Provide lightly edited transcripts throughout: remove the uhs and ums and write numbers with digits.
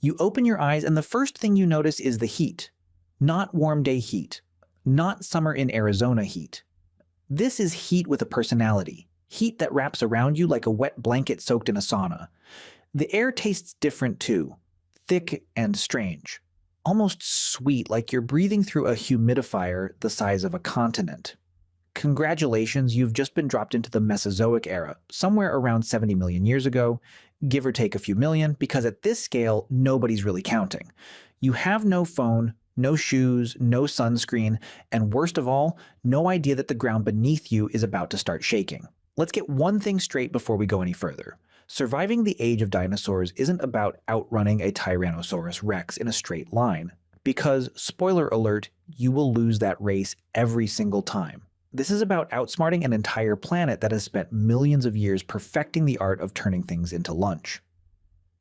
You open your eyes and the first thing you notice is the heat. Not warm day heat. Not summer in Arizona heat. This is heat with a personality. Heat that wraps around you like a wet blanket soaked in a sauna. The air tastes different too. Thick and strange. Almost sweet, like you're breathing through a humidifier the size of a continent. Congratulations, you've just been dropped into the Mesozoic Era, somewhere around 70 million years ago, give or take a few million, because at this scale, nobody's really counting. You have no phone, no shoes, no sunscreen, and worst of all, no idea that the ground beneath you is about to start shaking. Let's get one thing straight before we go any further. Surviving the age of dinosaurs isn't about outrunning a Tyrannosaurus rex in a straight line, because, spoiler alert, you will lose that race every single time. This is about outsmarting an entire planet that has spent millions of years perfecting the art of turning things into lunch.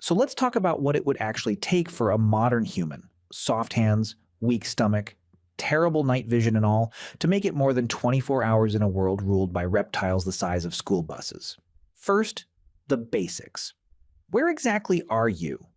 So let's talk about what it would actually take for a modern human, soft hands, weak stomach, terrible night vision and all, to make it more than 24 hours in a world ruled by reptiles the size of school buses. First, the basics. Where exactly are you?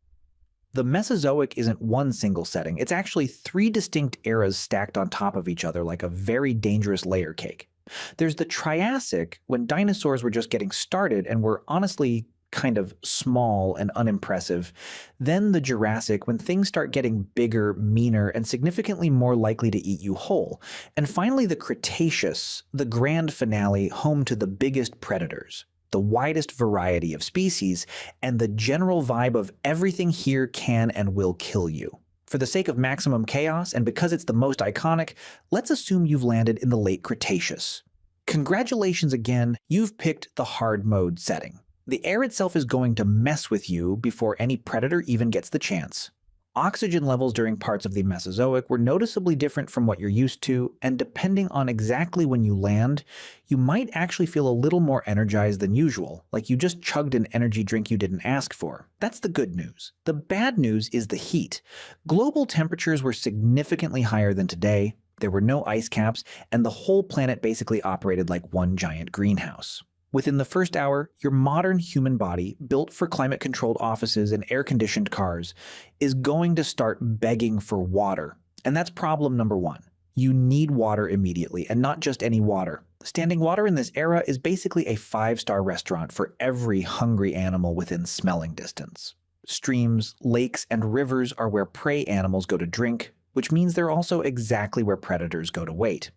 The Mesozoic isn't one single setting, it's actually 3 distinct eras stacked on top of each other like a very dangerous layer cake. There's the Triassic, when dinosaurs were just getting started and were honestly kind of small and unimpressive. Then the Jurassic, when things start getting bigger, meaner, and significantly more likely to eat you whole. And finally the Cretaceous, the grand finale, home to the biggest predators, the widest variety of species, and the general vibe of everything here can and will kill you. For the sake of maximum chaos, and because it's the most iconic, let's assume you've landed in the late Cretaceous. Congratulations again, you've picked the hard mode setting. The air itself is going to mess with you before any predator even gets the chance. Oxygen levels during parts of the Mesozoic were noticeably different from what you're used to, and depending on exactly when you land, you might actually feel a little more energized than usual, like you just chugged an energy drink you didn't ask for. That's the good news. The bad news is the heat. Global temperatures were significantly higher than today, there were no ice caps, and the whole planet basically operated like one giant greenhouse. Within the first hour, your modern human body, built for climate-controlled offices and air-conditioned cars, is going to start begging for water. And that's problem number 1. You need water immediately, and not just any water. Standing water in this era is basically a 5-star restaurant for every hungry animal within smelling distance. Streams, lakes, and rivers are where prey animals go to drink, which means they're also exactly where predators go to wait.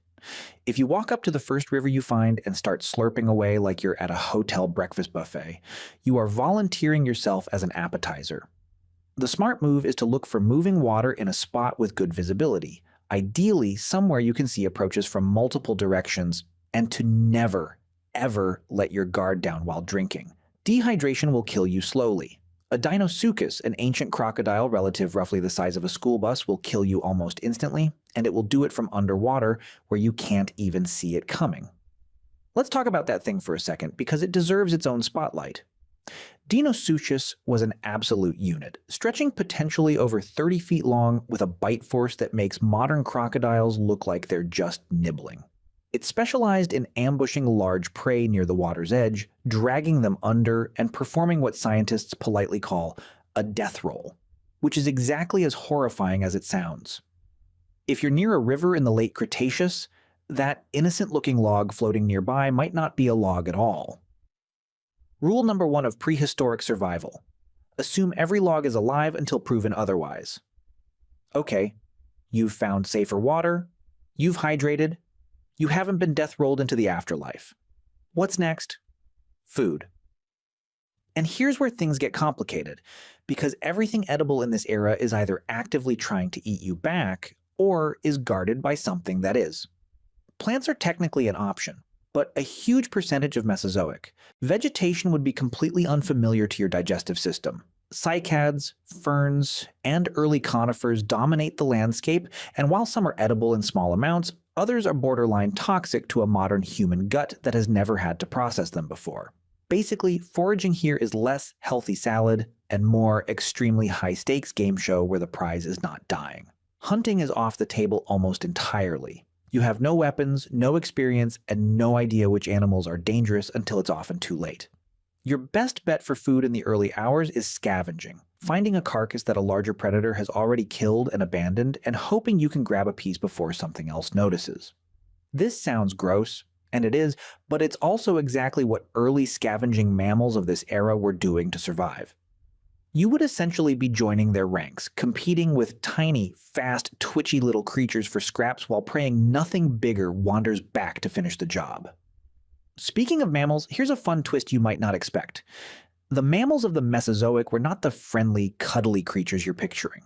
If you walk up to the first river you find and start slurping away like you're at a hotel breakfast buffet, you are volunteering yourself as an appetizer. The smart move is to look for moving water in a spot with good visibility, ideally somewhere you can see approaches from multiple directions, and to never, ever let your guard down while drinking. Dehydration will kill you slowly. A Dinosuchus, an ancient crocodile relative roughly the size of a school bus, will kill you almost instantly, and it will do it from underwater where you can't even see it coming. Let's talk about that thing for a second, because it deserves its own spotlight. Dinosuchus was an absolute unit, stretching potentially over 30 feet long with a bite force that makes modern crocodiles look like they're just nibbling. It specialized in ambushing large prey near the water's edge, dragging them under, and performing what scientists politely call a death roll, which is exactly as horrifying as it sounds. If you're near a river in the late Cretaceous, that innocent-looking log floating nearby might not be a log at all. Rule number 1 of prehistoric survival: assume every log is alive until proven otherwise. Okay, you've found safer water, you've hydrated, you haven't been death-rolled into the afterlife. What's next? Food. And here's where things get complicated, because everything edible in this era is either actively trying to eat you back, or is guarded by something that is. Plants are technically an option, but a huge percentage of Mesozoic vegetation would be completely unfamiliar to your digestive system. Cycads, ferns, and early conifers dominate the landscape, and while some are edible in small amounts, others are borderline toxic to a modern human gut that has never had to process them before. Basically, foraging here is less healthy salad and more extremely high-stakes game show where the prize is not dying. Hunting is off the table almost entirely. You have no weapons, no experience, and no idea which animals are dangerous until it's often too late. Your best bet for food in the early hours is scavenging. finding a carcass that a larger predator has already killed and abandoned, and hoping you can grab a piece before something else notices. This sounds gross, and it is, but it's also exactly what early scavenging mammals of this era were doing to survive. You would essentially be joining their ranks, competing with tiny, fast, twitchy little creatures for scraps while praying nothing bigger wanders back to finish the job. Speaking of mammals, here's a fun twist you might not expect. The mammals of the Mesozoic were not the friendly, cuddly creatures you're picturing.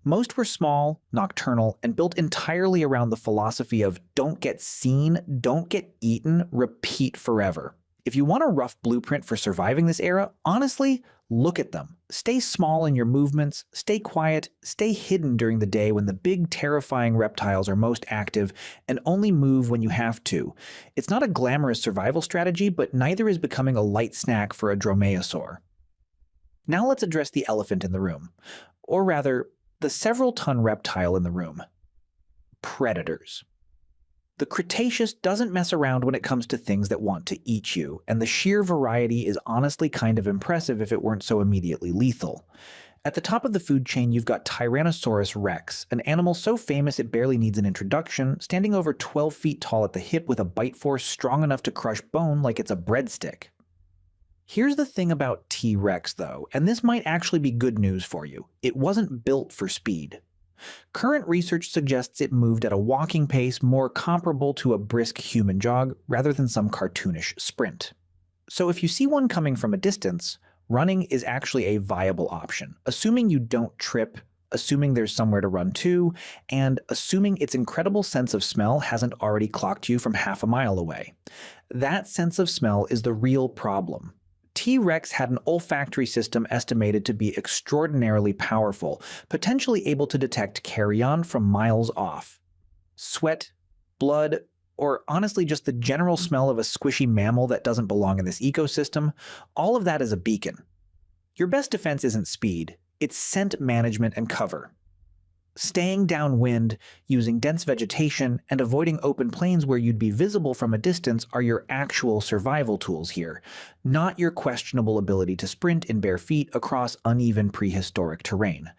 Most were small, nocturnal, and built entirely around the philosophy of don't get seen, don't get eaten, repeat forever. If you want a rough blueprint for surviving this era, honestly, look at them. Stay small in your movements, stay quiet, stay hidden during the day when the big, terrifying reptiles are most active, and only move when you have to. It's not a glamorous survival strategy, but neither is becoming a light snack for a dromaeosaur. Now let's address the elephant in the room. Or rather, the several-ton reptile in the room. Predators. The Cretaceous doesn't mess around when it comes to things that want to eat you, and the sheer variety is honestly kind of impressive if it weren't so immediately lethal. At the top of the food chain, you've got Tyrannosaurus rex, an animal so famous it barely needs an introduction, standing over 12 feet tall at the hip with a bite force strong enough to crush bone like it's a breadstick. Here's the thing about T-Rex, though, and this might actually be good news for you. It wasn't built for speed. Current research suggests it moved at a walking pace more comparable to a brisk human jog rather than some cartoonish sprint. So if you see one coming from a distance, running is actually a viable option, assuming you don't trip, assuming there's somewhere to run to, and assuming its incredible sense of smell hasn't already clocked you from half a mile away. That sense of smell is the real problem. T-Rex had an olfactory system estimated to be extraordinarily powerful, potentially able to detect carrion from miles off. Sweat, blood, or honestly just the general smell of a squishy mammal that doesn't belong in this ecosystem, all of that is a beacon. Your best defense isn't speed, it's scent management and cover. Staying downwind, using dense vegetation, and avoiding open plains where you'd be visible from a distance are your actual survival tools here, not your questionable ability to sprint in bare feet across uneven prehistoric terrain.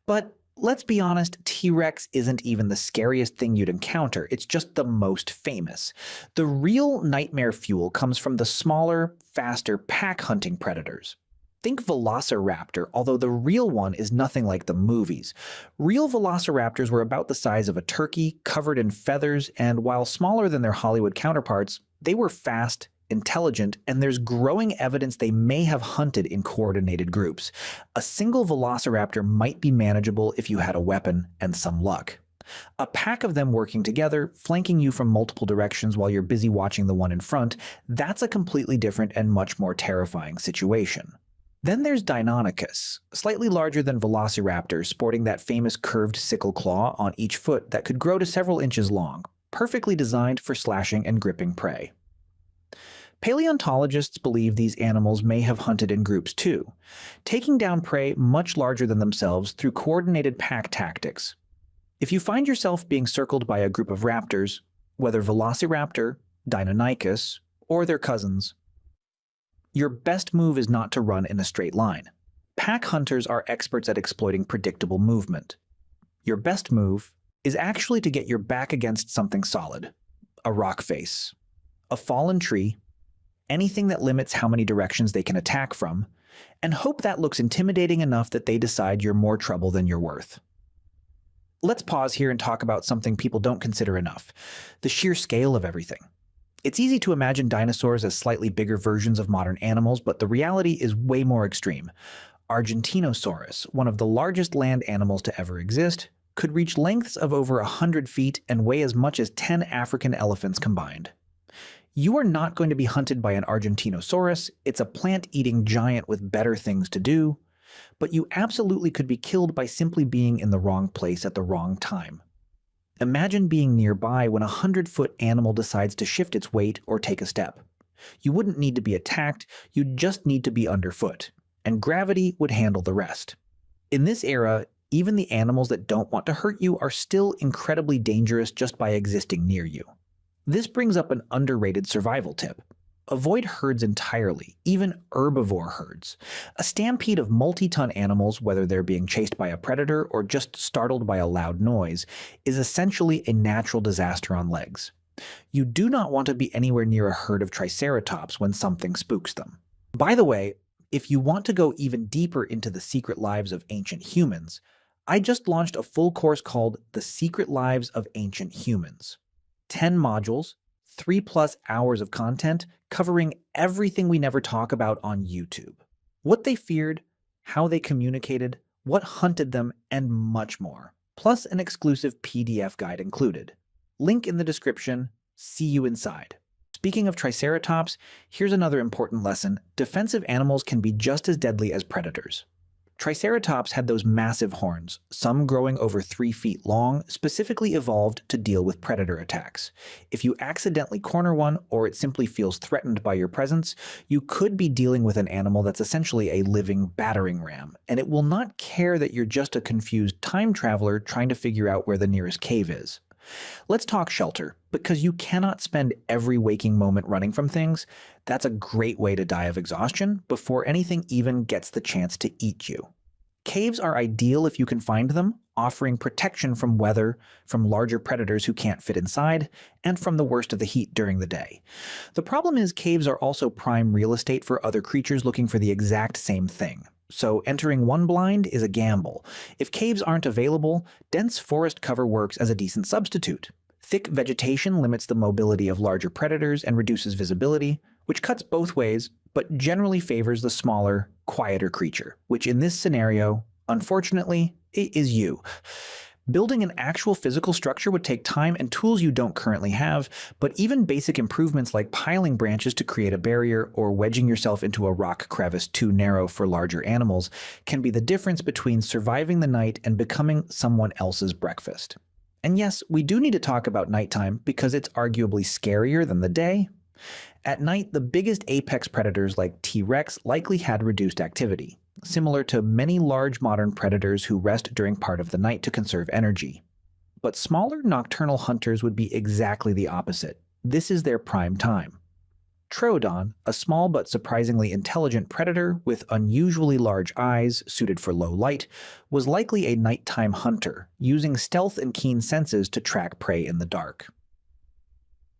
But let's be honest, T-Rex isn't even the scariest thing you'd encounter, it's just the most famous. The real nightmare fuel comes from the smaller, faster pack-hunting predators. Think Velociraptor, although the real one is nothing like the movies. Real velociraptors were about the size of a turkey, covered in feathers, and while smaller than their Hollywood counterparts, they were fast, intelligent, and there's growing evidence they may have hunted in coordinated groups. A single velociraptor might be manageable if you had a weapon and some luck. A pack of them working together, flanking you from multiple directions while you're busy watching the one in front, that's a completely different and much more terrifying situation. Then there's Deinonychus, slightly larger than velociraptors, sporting that famous curved sickle claw on each foot that could grow to several inches long, perfectly designed for slashing and gripping prey. Paleontologists believe these animals may have hunted in groups too, taking down prey much larger than themselves through coordinated pack tactics. If you find yourself being circled by a group of raptors, whether Velociraptor, Deinonychus, or their cousins, your best move is not to run in a straight line. Pack hunters are experts at exploiting predictable movement. Your best move is actually to get your back against something solid, a rock face, a fallen tree, anything that limits how many directions they can attack from, and hope that looks intimidating enough that they decide you're more trouble than you're worth. Let's pause here and talk about something people don't consider enough: the sheer scale of everything. It's easy to imagine dinosaurs as slightly bigger versions of modern animals, but the reality is way more extreme. Argentinosaurus, one of the largest land animals to ever exist, could reach lengths of over 100 feet and weigh as much as 10 African elephants combined. You are not going to be hunted by an Argentinosaurus, it's a plant-eating giant with better things to do, but you absolutely could be killed by simply being in the wrong place at the wrong time. Imagine being nearby when a 100-foot animal decides to shift its weight or take a step. You wouldn't need to be attacked, you'd just need to be underfoot, and gravity would handle the rest. In this era, even the animals that don't want to hurt you are still incredibly dangerous just by existing near you. This brings up an underrated survival tip. Avoid herds entirely, even herbivore herds. A stampede of multi-ton animals, whether they're being chased by a predator or just startled by a loud noise, is essentially a natural disaster on legs. You do not want to be anywhere near a herd of triceratops when something spooks them. By the way, if you want to go even deeper into the secret lives of ancient humans, I just launched a full course called The Secret Lives of Ancient Humans. 10 modules, 3+ hours of content covering everything we never talk about on YouTube. What they feared, how they communicated, what hunted them, and much more. Plus an exclusive PDF guide included. Link in the description. See you inside. Speaking of triceratops, here's another important lesson. Defensive animals can be just as deadly as predators. Triceratops had those massive horns, some growing over 3 feet long, specifically evolved to deal with predator attacks. If you accidentally corner one, or it simply feels threatened by your presence, you could be dealing with an animal that's essentially a living battering ram, and it will not care that you're just a confused time traveler trying to figure out where the nearest cave is. Let's talk shelter, because you cannot spend every waking moment running from things. That's a great way to die of exhaustion before anything even gets the chance to eat you. Caves are ideal if you can find them, offering protection from weather, from larger predators who can't fit inside, and from the worst of the heat during the day. The problem is caves are also prime real estate for other creatures looking for the exact same thing. So entering one blind is a gamble. If caves aren't available, dense forest cover works as a decent substitute. Thick vegetation limits the mobility of larger predators and reduces visibility, which cuts both ways, but generally favors the smaller, quieter creature, which in this scenario, unfortunately, is you. Building an actual physical structure would take time and tools you don't currently have, but even basic improvements like piling branches to create a barrier or wedging yourself into a rock crevice too narrow for larger animals can be the difference between surviving the night and becoming someone else's breakfast. And yes, we do need to talk about nighttime because it's arguably scarier than the day. At night, the biggest apex predators like T-Rex likely had reduced activity, similar to many large modern predators who rest during part of the night to conserve energy. But smaller nocturnal hunters would be exactly the opposite. This is their prime time. Troodon, a small but surprisingly intelligent predator with unusually large eyes suited for low light, was likely a nighttime hunter, using stealth and keen senses to track prey in the dark.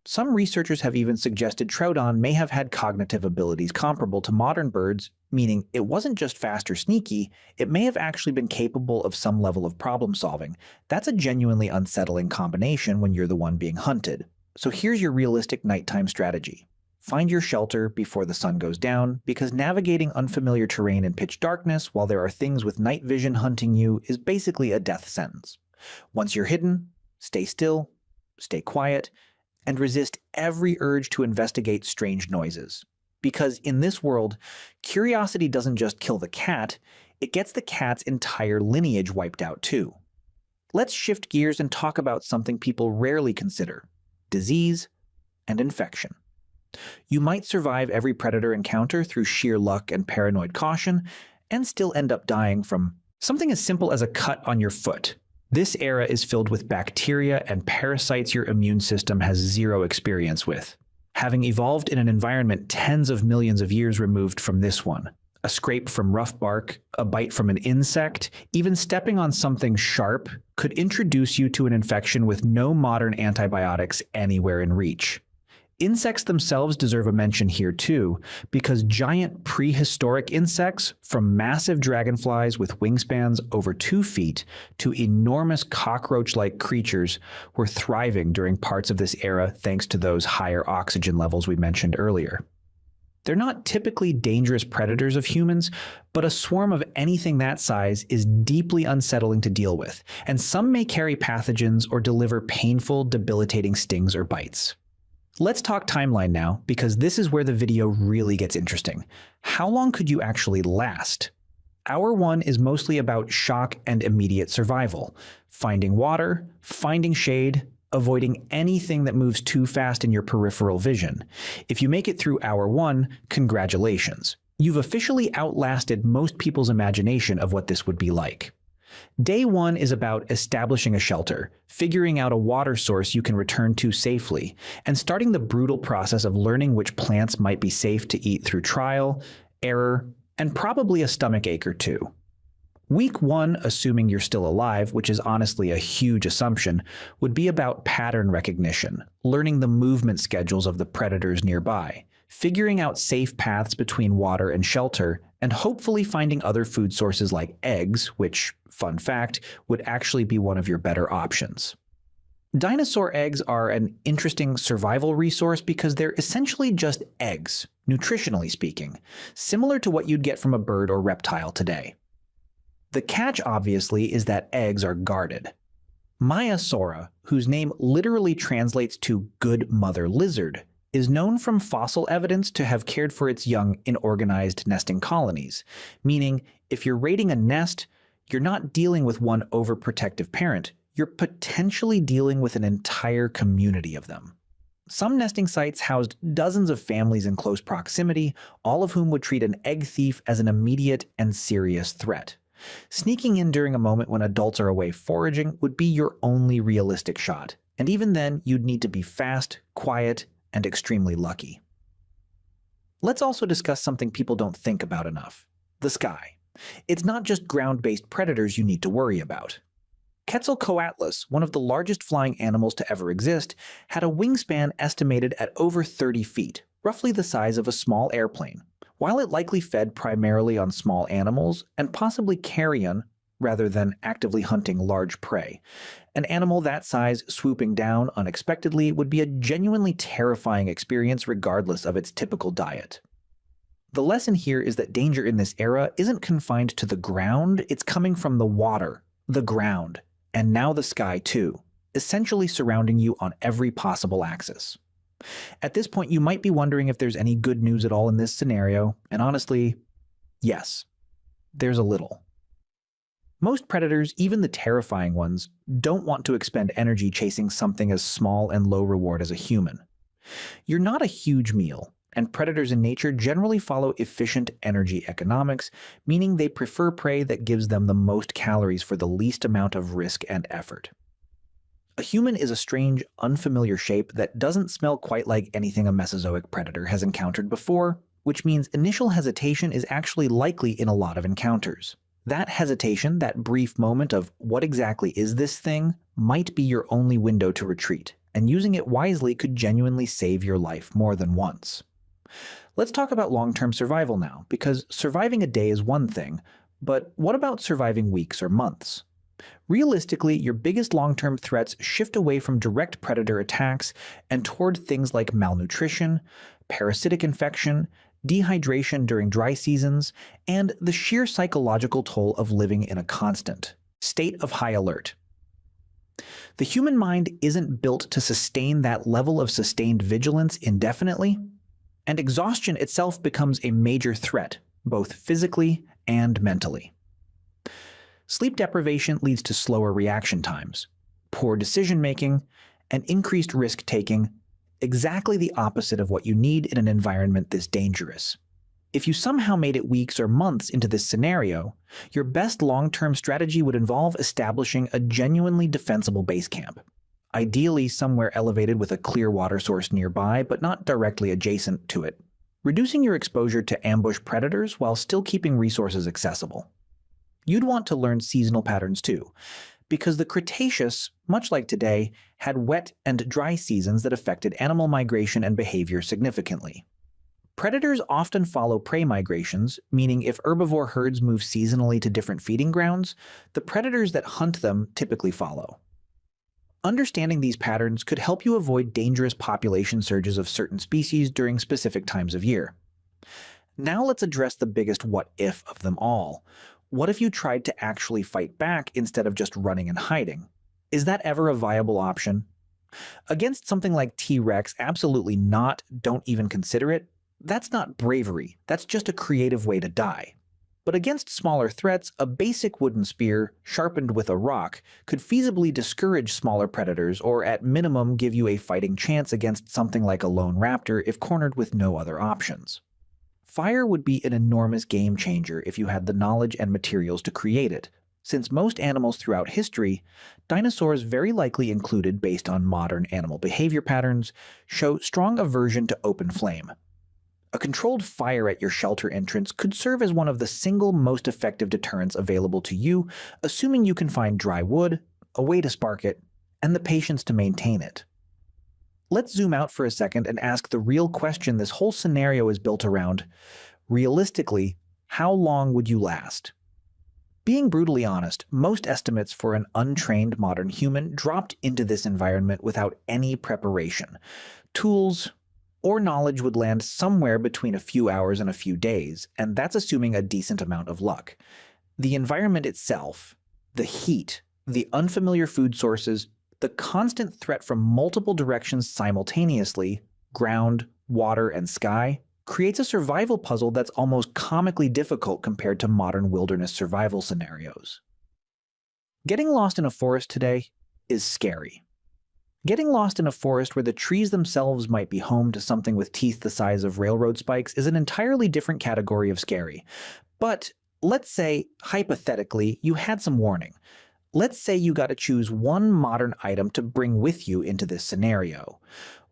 Some researchers have even suggested Troodon may have had cognitive abilities comparable to modern birds, meaning it wasn't just fast or sneaky, it may have actually been capable of some level of problem solving. That's a genuinely unsettling combination when you're the one being hunted. So here's your realistic nighttime strategy. Find your shelter before the sun goes down, because navigating unfamiliar terrain in pitch darkness while there are things with night vision hunting you is basically a death sentence. Once you're hidden, stay still, stay quiet, and resist every urge to investigate strange noises. Because in this world, curiosity doesn't just kill the cat, it gets the cat's entire lineage wiped out too. Let's shift gears and talk about something people rarely consider: disease and infection. You might survive every predator encounter through sheer luck and paranoid caution, and still end up dying from something as simple as a cut on your foot. This era is filled with bacteria and parasites your immune system has zero experience with, having evolved in an environment tens of millions of years removed from this one. A scrape from rough bark, a bite from an insect, even stepping on something sharp could introduce you to an infection with no modern antibiotics anywhere in reach. Insects themselves deserve a mention here too, because giant prehistoric insects, from massive dragonflies with wingspans over 2 feet to enormous cockroach-like creatures, were thriving during parts of this era thanks to those higher oxygen levels we mentioned earlier. They're not typically dangerous predators of humans, but a swarm of anything that size is deeply unsettling to deal with, and some may carry pathogens or deliver painful, debilitating stings or bites. Let's talk timeline now, because this is where the video really gets interesting. How long could you actually last? Hour 1 is mostly about shock and immediate survival, finding water, finding shade, avoiding anything that moves too fast in your peripheral vision. If you make it through Hour 1, congratulations. You've officially outlasted most people's imagination of what this would be like. Day 1 is about establishing a shelter, figuring out a water source you can return to safely, and starting the brutal process of learning which plants might be safe to eat through trial, error, and probably a stomach ache or two. Week 1, assuming you're still alive, which is honestly a huge assumption, would be about pattern recognition, learning the movement schedules of the predators nearby, figuring out safe paths between water and shelter, and hopefully finding other food sources like eggs, which, fun fact, would actually be one of your better options. Dinosaur eggs are an interesting survival resource because they're essentially just eggs, nutritionally speaking, similar to what you'd get from a bird or reptile today. The catch, obviously, is that eggs are guarded. Maiasaura, whose name literally translates to good mother lizard, is known from fossil evidence to have cared for its young in organized nesting colonies, meaning if you're raiding a nest, you're not dealing with one overprotective parent, you're potentially dealing with an entire community of them. Some nesting sites housed dozens of families in close proximity, all of whom would treat an egg thief as an immediate and serious threat. Sneaking in during a moment when adults are away foraging would be your only realistic shot, and even then you'd need to be fast, quiet, and extremely lucky. Let's also discuss something people don't think about enough: the sky. It's not just ground-based predators you need to worry about. Quetzalcoatlus, one of the largest flying animals to ever exist, had a wingspan estimated at over 30 feet, roughly the size of a small airplane. While it likely fed primarily on small animals and possibly carrion rather than actively hunting large prey, an animal that size swooping down unexpectedly would be a genuinely terrifying experience regardless of its typical diet. The lesson here is that danger in this era isn't confined to the ground, it's coming from the water, the ground, and now the sky too, essentially surrounding you on every possible axis. At this point, you might be wondering if there's any good news at all in this scenario, and honestly, yes, there's a little. Most predators, even the terrifying ones, don't want to expend energy chasing something as small and low reward as a human. You're not a huge meal, and predators in nature generally follow efficient energy economics, meaning they prefer prey that gives them the most calories for the least amount of risk and effort. A human is a strange, unfamiliar shape that doesn't smell quite like anything a Mesozoic predator has encountered before, which means initial hesitation is actually likely in a lot of encounters. That hesitation, that brief moment of what exactly is this thing, might be your only window to retreat, and using it wisely could genuinely save your life more than once. Let's talk about long-term survival now, because surviving a day is one thing, but what about surviving weeks or months? Realistically, your biggest long-term threats shift away from direct predator attacks and toward things like malnutrition, parasitic infection, dehydration during dry seasons, and the sheer psychological toll of living in a constant state of high alert. The human mind isn't built to sustain that level of sustained vigilance indefinitely, and exhaustion itself becomes a major threat, both physically and mentally. Sleep deprivation leads to slower reaction times, poor decision-making, and increased risk-taking, exactly the opposite of what you need in an environment this dangerous. If you somehow made it weeks or months into this scenario, your best long-term strategy would involve establishing a genuinely defensible base camp, ideally somewhere elevated with a clear water source nearby but not directly adjacent to it, reducing your exposure to ambush predators while still keeping resources accessible. You'd want to learn seasonal patterns too, because the Cretaceous, much like today, had wet and dry seasons that affected animal migration and behavior significantly. Predators often follow prey migrations, meaning if herbivore herds move seasonally to different feeding grounds, the predators that hunt them typically follow. Understanding these patterns could help you avoid dangerous population surges of certain species during specific times of year. Now let's address the biggest what-if of them all. What if you tried to actually fight back instead of just running and hiding? Is that ever a viable option? Against something like T-Rex, absolutely not, don't even consider it. That's not bravery, that's just a creative way to die. But against smaller threats, a basic wooden spear, sharpened with a rock, could feasibly discourage smaller predators or at minimum give you a fighting chance against something like a lone raptor if cornered with no other options. Fire would be an enormous game changer if you had the knowledge and materials to create it, Since most animals throughout history, dinosaurs very likely included based on modern animal behavior patterns, show strong aversion to open flame. A controlled fire at your shelter entrance could serve as one of the single most effective deterrents available to you, assuming you can find dry wood, a way to spark it, and the patience to maintain it. Let's zoom out for a second and ask the real question this whole scenario is built around. Realistically, how long would you last? Being brutally honest, most estimates for an untrained modern human dropped into this environment without any preparation. Tools or knowledge would land somewhere between a few hours and a few days, and that's assuming a decent amount of luck. The environment itself, the heat, the unfamiliar food sources, the constant threat from multiple directions simultaneously, ground, water, and sky, creates a survival puzzle that's almost comically difficult compared to modern wilderness survival scenarios. Getting lost in a forest today is scary. Getting lost in a forest where the trees themselves might be home to something with teeth the size of railroad spikes is an entirely different category of scary. But let's say, hypothetically, you had some warning. Let's say you got to choose one modern item to bring with you into this scenario.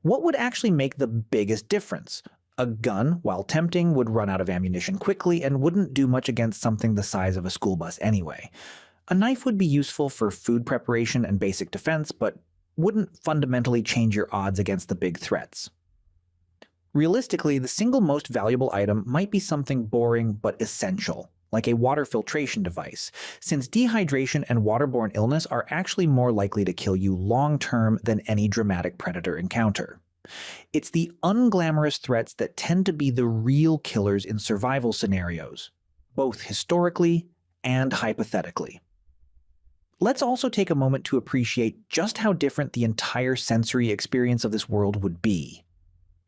What would actually make the biggest difference? A gun, while tempting, would run out of ammunition quickly and wouldn't do much against something the size of a school bus anyway. A knife would be useful for food preparation and basic defense, but wouldn't fundamentally change your odds against the big threats. Realistically, the single most valuable item might be something boring but essential, like a water filtration device, since dehydration and waterborne illness are actually more likely to kill you long-term than any dramatic predator encounter. It's the unglamorous threats that tend to be the real killers in survival scenarios, both historically and hypothetically. Let's also take a moment to appreciate just how different the entire sensory experience of this world would be.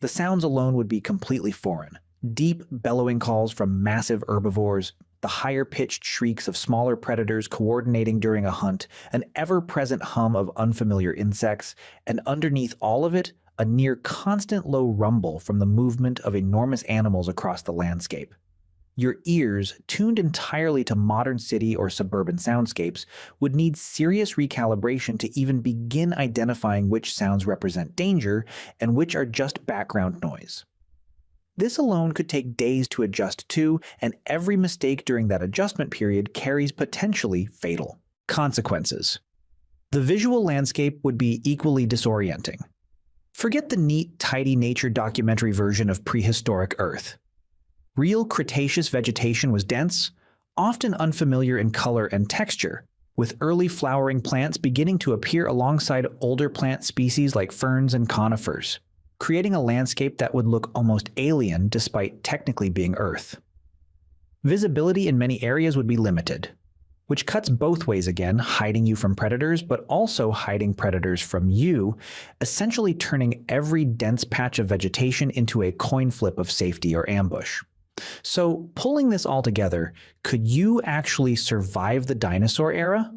The sounds alone would be completely foreign. Deep, bellowing calls from massive herbivores, the higher-pitched shrieks of smaller predators coordinating during a hunt, an ever-present hum of unfamiliar insects, and underneath all of it, a near-constant low rumble from the movement of enormous animals across the landscape. Your ears, tuned entirely to modern city or suburban soundscapes, would need serious recalibration to even begin identifying which sounds represent danger and which are just background noise. This alone could take days to adjust to, and every mistake during that adjustment period carries potentially fatal consequences. The visual landscape would be equally disorienting. Forget the neat, tidy nature documentary version of prehistoric Earth. Real Cretaceous vegetation was dense, often unfamiliar in color and texture, with early flowering plants beginning to appear alongside older plant species like ferns and conifers, creating a landscape that would look almost alien despite technically being Earth. Visibility in many areas would be limited, which cuts both ways again, hiding you from predators, but also hiding predators from you, essentially turning every dense patch of vegetation into a coin flip of safety or ambush. So, pulling this all together, could you actually survive the dinosaur era?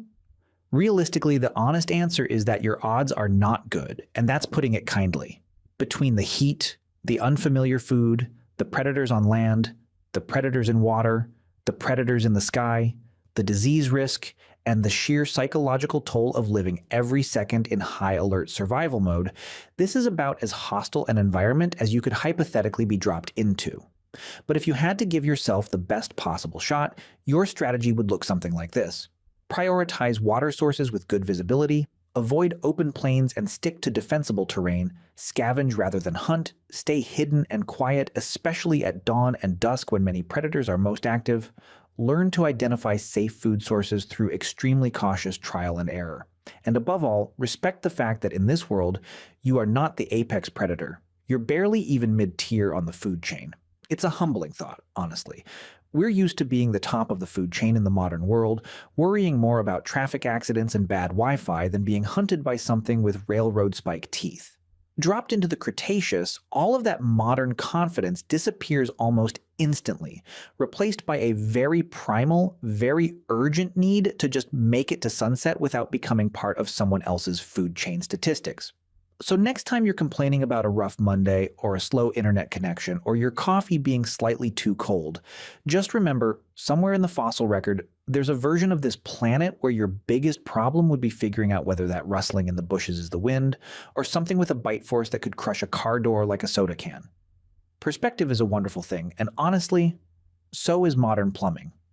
Realistically, the honest answer is that your odds are not good, and that's putting it kindly. Between the heat, the unfamiliar food, the predators on land, the predators in water, the predators in the sky, the disease risk, and the sheer psychological toll of living every second in high-alert survival mode, this is about as hostile an environment as you could hypothetically be dropped into. But if you had to give yourself the best possible shot, your strategy would look something like this. Prioritize water sources with good visibility, avoid open plains and stick to defensible terrain, scavenge rather than hunt, stay hidden and quiet, especially at dawn and dusk when many predators are most active, learn to identify safe food sources through extremely cautious trial and error. And above all, respect the fact that in this world, you are not the apex predator. You're barely even mid-tier on the food chain. It's a humbling thought, honestly. We're used to being the top of the food chain in the modern world, worrying more about traffic accidents and bad Wi-Fi than being hunted by something with railroad spike teeth. Dropped into the Cretaceous, all of that modern confidence disappears almost instantly, replaced by a very primal, very urgent need to just make it to sunset without becoming part of someone else's food chain statistics. So next time you're complaining about a rough Monday or a slow internet connection or your coffee being slightly too cold, just remember somewhere in the fossil record, there's a version of this planet where your biggest problem would be figuring out whether that rustling in the bushes is the wind or something with a bite force that could crush a car door like a soda can. Perspective is a wonderful thing, and honestly, so is modern plumbing.